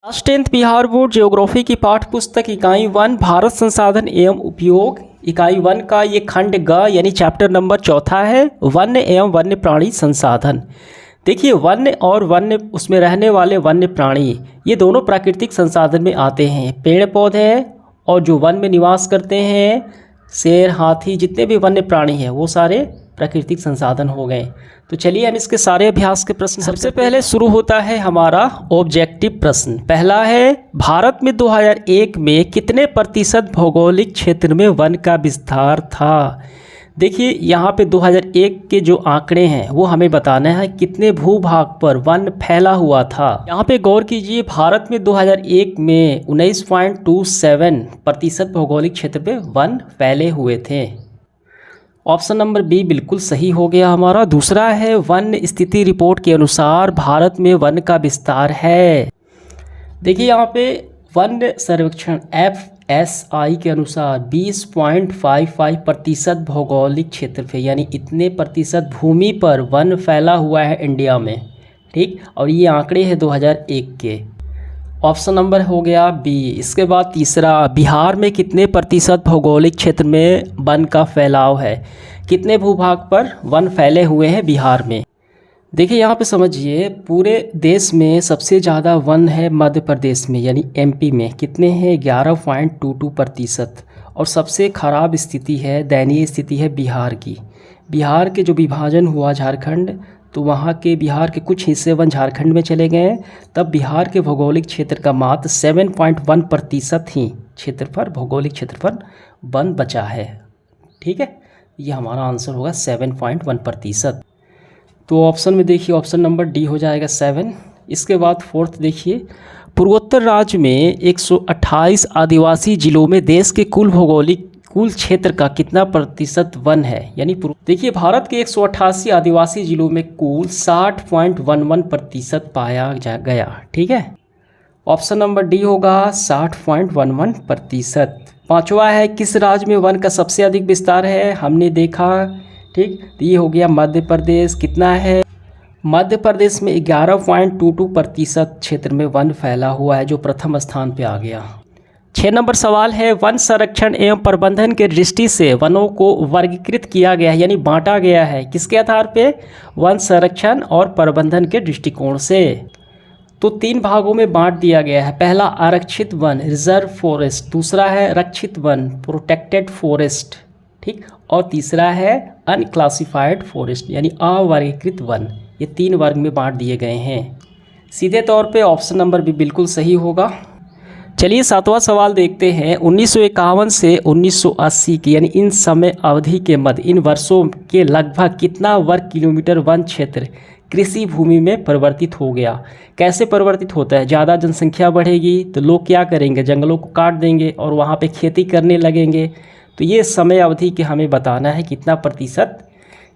Class 10th Bihar board geography की पाठ्य पुस्तक इकाई 1 भारत संसाधन एवं उपयोग इकाई 1 का ये खंड ग यानी चैप्टर नंबर 4 है वन्य एवं वन्य प्राणी संसाधन। देखिए वन्य और वन्य उसमें रहने वाले वन्य प्राणी ये दोनों प्राकृतिक संसाधन में आते हैं। पेड़ पौधे और जो वन में निवास करते हैं शेर हाथी जितने भी वन्य प्राणी हैं वो सारे प्राकृतिक संसाधन हो गए। तो चलिए हम इसके सारे अभ्यास के प्रश्न सबसे पहले शुरू होता है हमारा ऑब्जेक्टिव प्रश्न। पहला है भारत में 2001 में कितने प्रतिशत भौगोलिक क्षेत्र में वन का विस्तार था। देखिए यहाँ पे 2001 के जो आंकड़े हैं वो हमें बताना है कितने भूभाग पर वन फैला हुआ था। यहाँ पे गौर कीजिए भारत में 2001 में 19.27% भौगोलिक क्षेत्र पे वन फैले हुए थे। ऑप्शन नंबर बी बिल्कुल सही हो गया हमारा। दूसरा है वन स्थिति रिपोर्ट के अनुसार भारत में वन का विस्तार है। देखिए यहाँ पे वन सर्वेक्षण FSI के अनुसार 20.55% भौगोलिक क्षेत्र पे यानी इतने प्रतिशत भूमि पर वन फैला हुआ है इंडिया में, ठीक। और ये आंकड़े हैं 2001 के। ऑप्शन नंबर हो गया बी। इसके बाद तीसरा बिहार में कितने प्रतिशत भौगोलिक क्षेत्र में वन का फैलाव है, कितने भूभाग पर वन फैले हुए हैं बिहार में। देखिए यहाँ पे समझिए पूरे देश में सबसे ज़्यादा वन है मध्य प्रदेश में यानी MP में, कितने हैं 11.22%। और सबसे ख़राब स्थिति है दयनीय स्थिति है बिहार की। बिहार के जो विभाजन हुआ झारखंड तो वहाँ के बिहार के कुछ हिस्से वन झारखंड में चले गए हैं, तब बिहार के भौगोलिक क्षेत्र का मात्र 7.1% ही क्षेत्र पर भौगोलिक क्षेत्र पर वन बचा है, ठीक है। ये हमारा आंसर होगा 7.1%। तो ऑप्शन में देखिए ऑप्शन नंबर डी हो जाएगा 7। इसके बाद फोर्थ देखिए पूर्वोत्तर राज्य में 128 आदिवासी जिलों में देश के कुल क्षेत्र का कितना प्रतिशत वन है। यानी देखिए भारत के 188 आदिवासी जिलों में कुल 60.11% पाया गया, ठीक है। ऑप्शन नंबर डी होगा 60.11%। पांचवा है किस राज्य में वन का सबसे अधिक विस्तार है, हमने देखा, ठीक। तो ये हो गया मध्य प्रदेश। कितना है मध्य प्रदेश में 11.22% क्षेत्र में वन फैला हुआ है जो प्रथम स्थान पे आ गया। 6 नंबर सवाल है वन संरक्षण एवं प्रबंधन के दृष्टि से वनों को वर्गीकृत किया गया है यानी बांटा गया है किसके आधार पे, वन संरक्षण और प्रबंधन के दृष्टिकोण से। तो 3 भागों में बांट दिया गया है। पहला आरक्षित वन रिजर्व फॉरेस्ट, दूसरा है रक्षित वन प्रोटेक्टेड फॉरेस्ट, ठीक। और तीसरा है अनक्लासिफाइड फॉरेस्ट यानी अवर्गीकृत वन। ये 3 वर्ग में बांट दिए गए हैं। सीधे तौर पे ऑप्शन नंबर भी बिल्कुल सही होगा। चलिए 7वां सवाल देखते हैं 1951 से 1980 की यानी इन समय अवधि के मध्य इन वर्षों के लगभग कितना वर्ग किलोमीटर वन क्षेत्र कृषि भूमि में परिवर्तित हो गया। कैसे परिवर्तित होता है, ज़्यादा जनसंख्या बढ़ेगी तो लोग क्या करेंगे, जंगलों को काट देंगे और वहाँ पे खेती करने लगेंगे। तो ये समय अवधि के हमें बताना है कितना प्रतिशत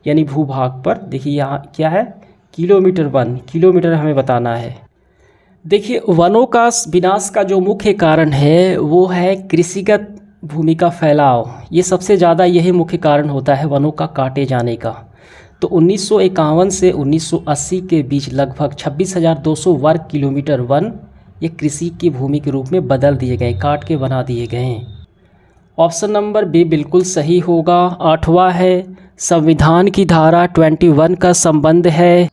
यानी भूभाग पर। देखिए यहाँ क्या है किलोमीटर हमें बताना है। देखिए वनों का विनाश का जो मुख्य कारण है वो है कृषिगत भूमि का फैलाव। ये सबसे ज़्यादा यही मुख्य कारण होता है वनों का काटे जाने का। तो 1951 से 1980 के बीच लगभग 26,200 वर्ग किलोमीटर वन ये कृषि की भूमि के रूप में बदल दिए गए, काट के बना दिए गए हैं। ऑप्शन नंबर बी बिल्कुल सही होगा। 8वां है संविधान की धारा 21 का संबंध है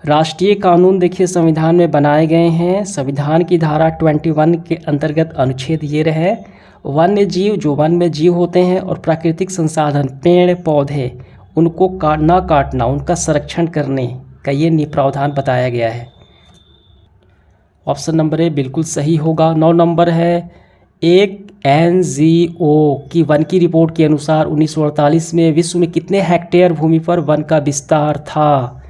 राष्ट्रीय कानून। देखिए संविधान में बनाए गए हैं। संविधान की धारा 21 के अंतर्गत अनुच्छेद ये रहे वन्य जीव जो वन में जीव होते हैं और प्राकृतिक संसाधन पेड़ पौधे उनको ना काटना उनका संरक्षण करने का ये प्रावधान बताया गया है। ऑप्शन नंबर ए बिल्कुल सही होगा। 9 नंबर है एक NGO की वन की रिपोर्ट के अनुसार 1948 में विश्व में कितने हेक्टेयर भूमि पर वन का विस्तार था।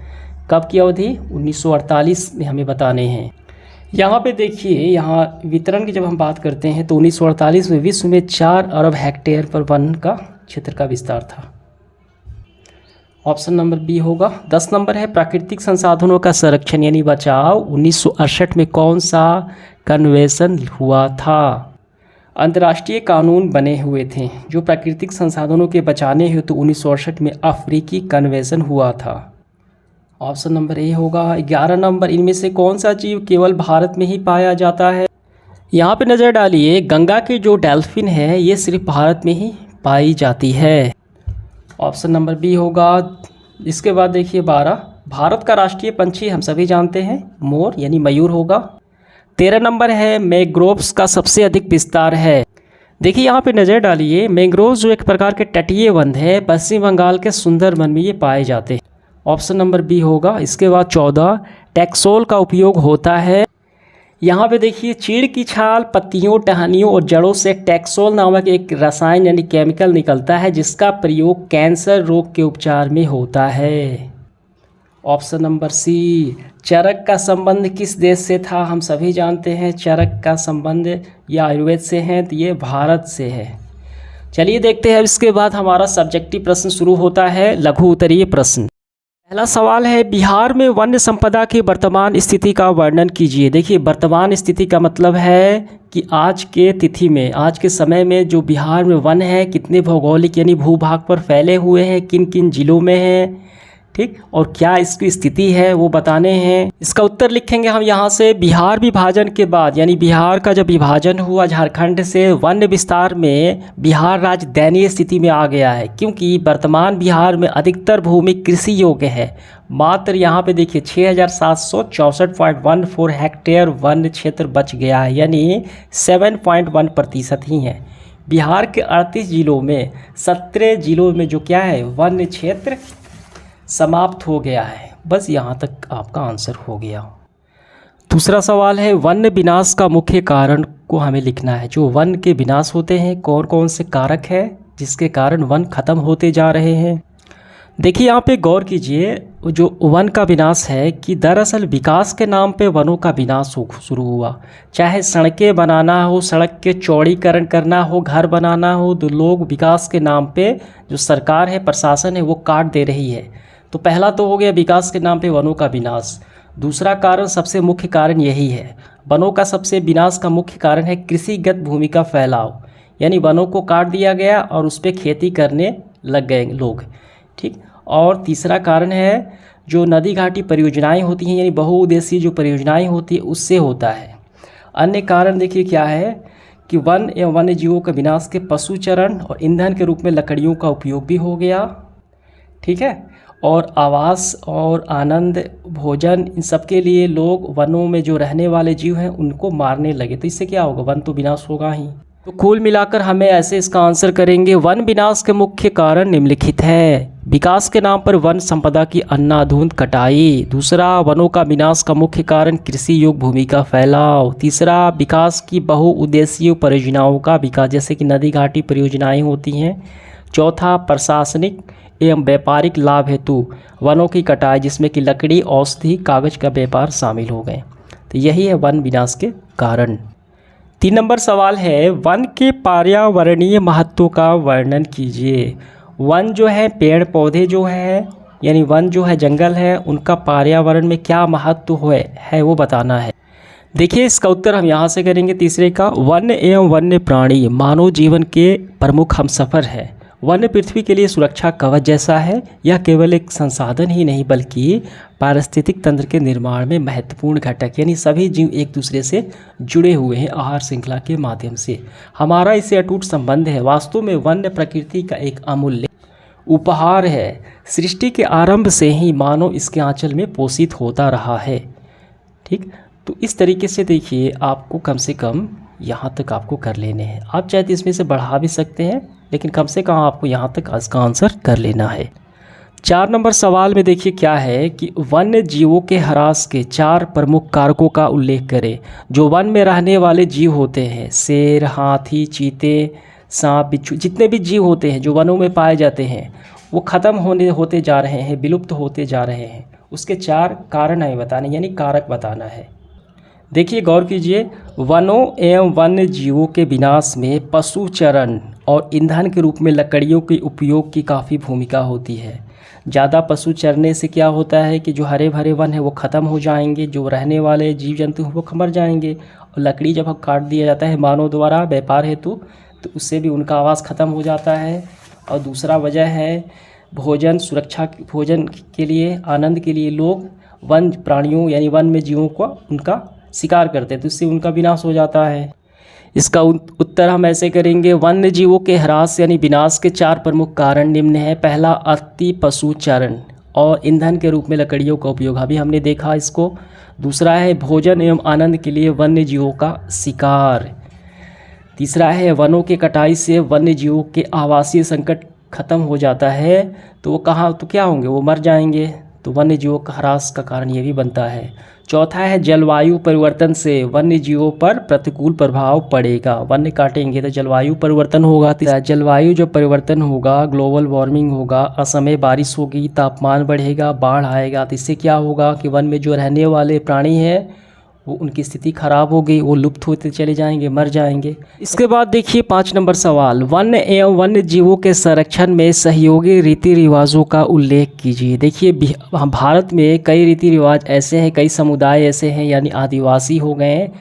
कब की अवधि 1948 में हमें बताने हैं। यहाँ पे देखिए यहाँ वितरण की जब हम बात करते हैं तो 1948 में विश्व में 4 अरब हेक्टेयर पर वन का क्षेत्र का विस्तार था। ऑप्शन नंबर बी होगा। 10 नंबर है प्राकृतिक संसाधनों का संरक्षण यानी बचाव 1968 में कौन सा कन्वेंशन हुआ था। अंतर्राष्ट्रीय कानून बने हुए थे जो प्राकृतिक संसाधनों के बचाने हेतु 1968 में अफ्रीकी कन्वेंशन हुआ था। ऑप्शन नंबर ए होगा। 11 नंबर, इनमें से कौन सा जीव केवल भारत में ही पाया जाता है? यहाँ पे नज़र डालिए, गंगा की जो डॉल्फिन है ये सिर्फ भारत में ही पाई जाती है। ऑप्शन नंबर बी होगा। इसके बाद देखिए 12, भारत का राष्ट्रीय पंछी हम सभी जानते हैं मोर यानी मयूर होगा। 13 नंबर है, मैंग्रोव्स का सबसे अधिक विस्तार है। देखिए यहाँ पे नज़र डालिए, मैंग्रोव्स जो एक प्रकार के तटीय वन है, पश्चिम बंगाल के सुंदरबन में ये पाए जाते हैं। ऑप्शन नंबर बी होगा। इसके बाद 14, टैक्सोल का उपयोग होता है। यहाँ पे देखिए, चीड़ की छाल, पत्तियों, टहनियों और जड़ों से टैक्सोल नामक एक रसायन यानी केमिकल निकलता है जिसका प्रयोग कैंसर रोग के उपचार में होता है। ऑप्शन नंबर सी, चरक का संबंध किस देश से था? हम सभी जानते हैं चरक का संबंध ये आयुर्वेद से है, तो ये भारत से है। चलिए देखते हैं, इसके बाद हमारा सब्जेक्टिव प्रश्न शुरू होता है, लघु उत्तरीय प्रश्न। पहला सवाल है, बिहार में वन्य संपदा की वर्तमान स्थिति का वर्णन कीजिए। देखिए, वर्तमान स्थिति का मतलब है कि आज के तिथि में, आज के समय में जो बिहार में वन है कितने भौगोलिक यानी भूभाग पर फैले हुए हैं, किन किन जिलों में हैं, ठीक, और क्या इसकी स्थिति है वो बताने हैं। इसका उत्तर लिखेंगे हम यहाँ से। बिहार विभाजन के बाद यानी बिहार का जब विभाजन हुआ झारखंड से, वन्य विस्तार में बिहार राज्य दयनीय स्थिति में आ गया है क्योंकि वर्तमान बिहार में अधिकतर भूमि कृषि योग्य है। मात्र यहाँ पे देखिए 6764.14 हेक्टेयर वन क्षेत्र बच गया है यानी 7.1% ही है। बिहार के 38 जिलों में 17 जिलों में जो क्या है वन्य क्षेत्र समाप्त हो गया है। बस यहाँ तक आपका आंसर हो गया। दूसरा सवाल है, वन विनाश का मुख्य कारण को हमें लिखना है। जो वन के विनाश होते हैं, कौन कौन से कारक है जिसके कारण वन खत्म होते जा रहे हैं। देखिए यहाँ पे गौर कीजिए, जो वन का विनाश है कि दरअसल विकास के नाम पे वनों का विनाश शुरू हुआ। चाहे सड़कें बनाना हो, सड़क के चौड़ीकरण करना हो, घर बनाना हो, तो लोग विकास के नाम पे जो सरकार है, प्रशासन है, वो काट दे रही है। तो पहला तो हो गया विकास के नाम पे वनों का विनाश। दूसरा कारण, सबसे मुख्य कारण यही है, वनों का सबसे विनाश का मुख्य कारण है कृषिगत भूमि का फैलाव, यानी वनों को काट दिया गया और उस पर खेती करने लग गए लोग, ठीक। और तीसरा कारण है जो नदी घाटी परियोजनाएं होती हैं यानी बहुउद्देशीय जो परियोजनाएं होती है उससे होता है। अन्य कारण देखिए क्या है कि वन एवं वन्य जीवों के विनाश के पशुचरण और ईंधन के रूप में लकड़ियों का उपयोग भी हो गया, ठीक है। और आवास और आनंद, भोजन, इन सब के लिए लोग वनों में जो रहने वाले जीव हैं उनको मारने लगे, तो इससे क्या होगा, वन तो विनाश होगा ही। तो कुल मिलाकर हमें ऐसे इसका आंसर करेंगे, वन विनाश के मुख्य कारण निम्नलिखित है। विकास के नाम पर वन संपदा की अन्धाधुंध कटाई। दूसरा, वनों का विनाश का मुख्य कारण कृषि योग्य भूमि का फैलाव। तीसरा, विकास की बहुउद्देशीय परियोजनाओं का विकास, जैसे कि नदी घाटी परियोजनाएं होती हैं। चौथा, प्रशासनिक एवं व्यापारिक लाभ हेतु वनों की कटाई, जिसमें कि लकड़ी, औषधि, कागज का व्यापार शामिल हो गए। तो यही है वन विनाश के कारण। 3 नंबर सवाल है, वन के पर्यावरणीय महत्व का वर्णन कीजिए। वन जो है, पेड़ पौधे जो है यानी वन जो है, जंगल है, उनका पर्यावरण में क्या महत्व है वो बताना है। देखिए इसका उत्तर हम यहाँ से करेंगे तीसरे का, वन्य एवं वन्य प्राणी मानव जीवन के प्रमुख हमसफ़र है। वन्य पृथ्वी के लिए सुरक्षा कवच जैसा है। यह केवल एक संसाधन ही नहीं बल्कि पारिस्थितिक तंत्र के निर्माण में महत्वपूर्ण घटक, यानी सभी जीव एक दूसरे से जुड़े हुए हैं आहार श्रृंखला के माध्यम से। हमारा इससे अटूट संबंध है। वास्तव में वन्य प्रकृति का एक अमूल्य उपहार है। सृष्टि के आरंभ से ही मानव इसके आंचल में पोषित होता रहा है, ठीक। तो इस तरीके से देखिए, आपको कम से कम यहाँ तक आपको कर लेने हैं। आप चाहे तो इसमें से बढ़ा भी सकते हैं, लेकिन कम से कम आपको यहाँ तक इसका आंसर कर लेना है। 4 नंबर सवाल में देखिए क्या है कि वन्य जीवों के ह्रास के 4 प्रमुख कारकों का उल्लेख करें। जो वन में रहने वाले जीव होते हैं, शेर, हाथी, चीते, सांप, बिच्छू, जितने भी जीव होते हैं जो वनों में पाए जाते हैं, वो ख़त्म होते जा रहे हैं, विलुप्त होते जा रहे हैं। उसके 4 कारण हमें बताने, यानी कारक बताना है। देखिए गौर कीजिए, वनों एवं वन्य जीवों के विनाश में पशुचरण और ईंधन के रूप में लकड़ियों के उपयोग की काफ़ी भूमिका होती है। ज़्यादा पशु चरने से क्या होता है कि जो हरे भरे वन है वो ख़त्म हो जाएंगे, जो रहने वाले जीव जंतु वो मर जाएंगे। और लकड़ी जब हम काट दिया जाता है मानव द्वारा व्यापार हेतु, तो उससे भी उनका आवास ख़त्म हो जाता है। और दूसरा वजह है भोजन सुरक्षा, भोजन के लिए, आनंद के लिए लोग वन प्राणियों यानी वन में जीवों को उनका शिकार करते हैं, तो इससे उनका विनाश हो जाता है। इसका उत्तर हम ऐसे करेंगे, वन्य जीवों के ह्रास यानी विनाश के 4 प्रमुख कारण निम्न हैं। पहला, अति पशुचारण और ईंधन के रूप में लकड़ियों का उपयोग, अभी हमने देखा इसको। दूसरा है भोजन एवं आनंद के लिए वन्य जीवों का शिकार। तीसरा है वनों की कटाई से वन्य जीवों के आवासीय संकट खत्म हो जाता है, तो वो कहाँ तो क्या होंगे, वो मर जाएंगे, तो वन्य जीवों का ह्रास का कारण ये भी बनता है। चौथा है जलवायु परिवर्तन से वन्य जीवों पर प्रतिकूल प्रभाव पड़ेगा, वन्य काटेंगे तो जलवायु परिवर्तन होगा। जलवायु जो परिवर्तन होगा, ग्लोबल वार्मिंग होगा, असमय बारिश होगी, तापमान बढ़ेगा, बाढ़ आएगा, तो इससे क्या होगा कि वन में जो रहने वाले प्राणी हैं वो उनकी स्थिति खराब हो गई, वो लुप्त होते चले जाएंगे, मर जाएंगे। इसके बाद देखिए 5 नंबर सवाल, वन्य एवं वन्य जीवों के संरक्षण में सहयोगी रीति रिवाजों का उल्लेख कीजिए। देखिए भारत में कई रीति रिवाज ऐसे हैं, कई समुदाय ऐसे हैं यानी आदिवासी हो गए हैं,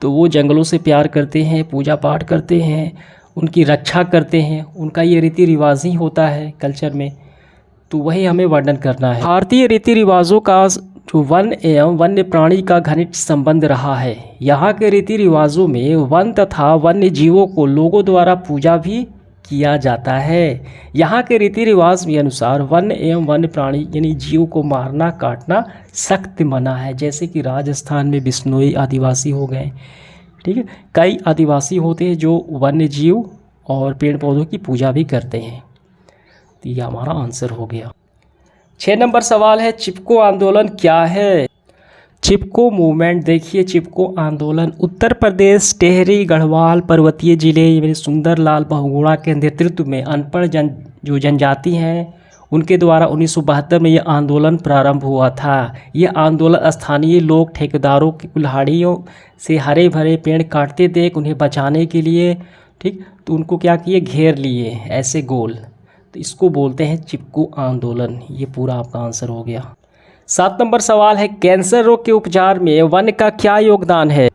तो वो जंगलों से प्यार करते हैं, पूजा पाठ करते हैं, उनकी रक्षा करते हैं, उनका ये रीति रिवाज ही होता है कल्चर में, तो वही हमें वर्णन करना है। भारतीय रीति रिवाजों का जो वन एवं वन्य प्राणी का घनिष्ठ संबंध रहा है। यहाँ के रीति रिवाजों में वन तथा वन्य जीवों को लोगों द्वारा पूजा भी किया जाता है। यहाँ के रीति रिवाज के अनुसार वन्य एवं वन्य प्राणी यानी जीव को मारना काटना सख्त मना है, जैसे कि राजस्थान में बिश्नोई आदिवासी हो गए, ठीक है। कई आदिवासी होते हैं जो वन्य जीव और पेड़ पौधों की पूजा भी करते हैं, तो ये हमारा आंसर हो गया। 6 नंबर सवाल है, चिपको आंदोलन क्या है? चिपको मूवमेंट, देखिए चिपको आंदोलन उत्तर प्रदेश टेहरी गढ़वाल पर्वतीय जिले सुंदरलाल बहुगुणा के नेतृत्व में अनपढ़ जो जनजाति हैं उनके द्वारा 1972 में यह आंदोलन प्रारंभ हुआ था। यह आंदोलन स्थानीय लोग ठेकेदारों की कुल्हाड़ियों से हरे भरे पेड़ काटते थे उन्हें बचाने के लिए, ठीक, तो उनको क्या किए, घेर लिए ऐसे गोल, तो इसको बोलते हैं चिपको आंदोलन। ये पूरा आपका आंसर हो गया। 7 नंबर सवाल है, कैंसर रोग के उपचार में वन का क्या योगदान है?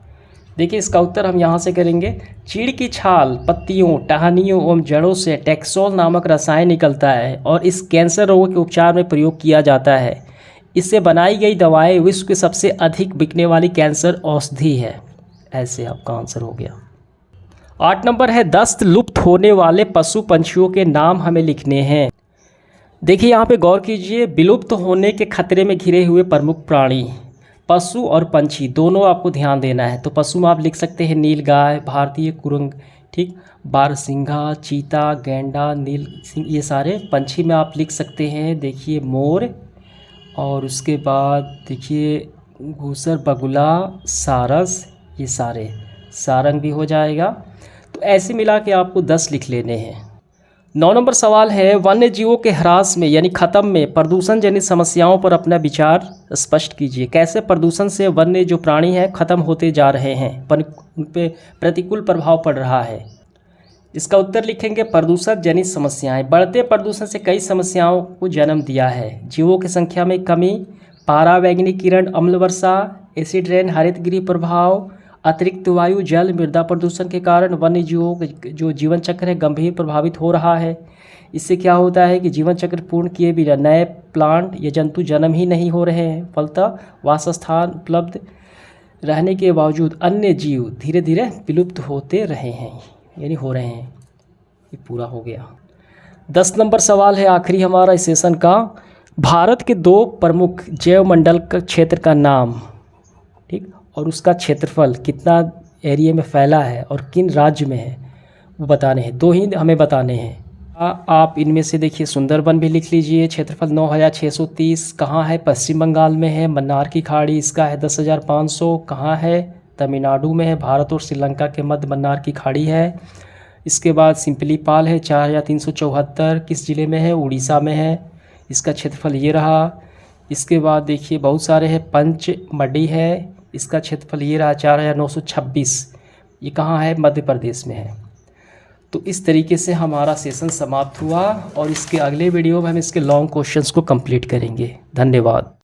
देखिए इसका उत्तर हम यहाँ से करेंगे, चीड़ की छाल, पत्तियों, टहनियों एवं जड़ों से टैक्सोल नामक रसायन निकलता है और इस कैंसर रोग के उपचार में प्रयोग किया जाता है। इससे बनाई गई दवाएं विश्व की सबसे अधिक बिकने वाली कैंसर औषधि है। ऐसे आपका आंसर हो गया। 8 नंबर है, 10 लुप्त होने वाले पशु पंछियों के नाम हमें लिखने हैं। देखिए यहाँ पे गौर कीजिए, विलुप्त होने के खतरे में घिरे हुए प्रमुख प्राणी, पशु और पंछी दोनों आपको ध्यान देना है। तो पशु में आप लिख सकते हैं नीलगाय, भारतीय कुरंग, ठीक, बारहसिंघा, चीता, गैंडा, नील सिंह, ये सारे। पंछी में आप लिख सकते हैं, देखिए मोर, और उसके बाद देखिए घूसर, बगुला, सारस, ये सारे, सारंग भी हो जाएगा। तो ऐसे मिला के आपको 10 लिख लेने हैं। 9 नंबर सवाल है, वन्य जीवों के ह्रास में यानी खत्म में प्रदूषण जनित समस्याओं पर अपना विचार स्पष्ट कीजिए। कैसे प्रदूषण से वन्य जो प्राणी हैं खत्म होते जा रहे हैं, पर उन पर प्रतिकूल प्रभाव पड़ रहा है? इसका उत्तर लिखेंगे, प्रदूषण जनित समस्याएं। बढ़ते प्रदूषण से कई समस्याओं को जन्म दिया है। जीवों की संख्या में कमी, पारावैंगनिक किरण, अम्ल वर्षा, एसिड रेन, हरित गृह प्रभाव, अतिरिक्त वायु, जल, मृदा प्रदूषण के कारण वन्य जीवों का जो जीवन चक्र है गंभीर प्रभावित हो रहा है। इससे क्या होता है कि जीवन चक्र पूर्ण किए बिना नए प्लांट या जंतु जन्म ही नहीं हो रहे हैं, फलतः वासस्थान उपलब्ध रहने के बावजूद अन्य जीव धीरे धीरे विलुप्त होते रहे हैं, यानी हो रहे हैं। ये पूरा हो गया। 10 नंबर सवाल है आखिरी हमारा इस सेशन का, भारत के 2 प्रमुख जैवमंडल का क्षेत्र का नाम, ठीक, और उसका क्षेत्रफल कितना एरिया में फैला है और किन राज्य में है वो बताने हैं। 2 ही हमें बताने हैं। आप इनमें से देखिए सुंदरबन भी लिख लीजिए, क्षेत्रफल 9630, कहाँ है? पश्चिम बंगाल में है। मन्नार की खाड़ी इसका है 10,500, कहाँ है? तमिलनाडु में है। भारत और श्रीलंका के मध्य मन्नार की खाड़ी है। इसके बाद सिंपलीपाल है 4374, किस ज़िले में है? उड़ीसा में है। इसका क्षेत्रफल ये रहा। इसके बाद देखिए बहुत सारे हैं, पंचमढ़ी है, इसका क्षेत्रफल ये रहा 4926, ये कहाँ है? मध्य प्रदेश में है। तो इस तरीके से हमारा सेशन समाप्त हुआ और इसके अगले वीडियो में हम इसके लॉन्ग क्वेश्चंस को कंप्लीट करेंगे। धन्यवाद।